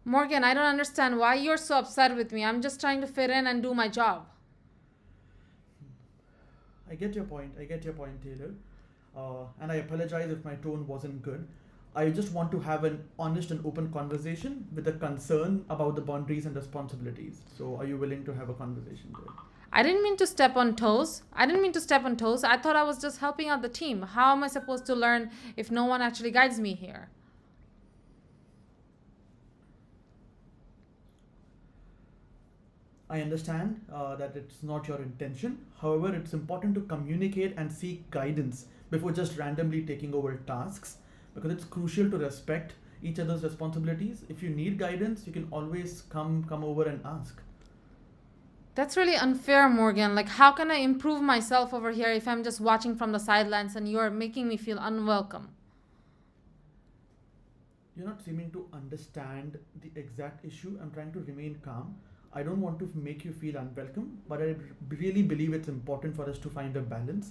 Morgan, I don't understand why you're so upset with me. I'm just trying to fit in and do my job. I get your point. I get your point, Taylor. And I apologize if my tone wasn't good. I just want to have an honest and open conversation with a concern about the boundaries and responsibilities. So, are you willing to have a conversation there? I didn't mean to step on toes. I didn't mean to step on toes. I thought I was just helping out the team. How am I supposed to learn if no one actually guides me here? I understand that it's not your intention. However, it's important to communicate and seek guidance before just randomly taking over tasks because it's crucial to respect each other's responsibilities. If you need guidance, you can always come over and ask. That's really unfair, Morgan. Like, how can I improve myself over here if I'm just watching from the sidelines and you're making me feel unwelcome? You're not seeming to understand the exact issue. I'm trying to remain calm. I don't want to make you feel unwelcome, but I really believe it's important for us to find a balance.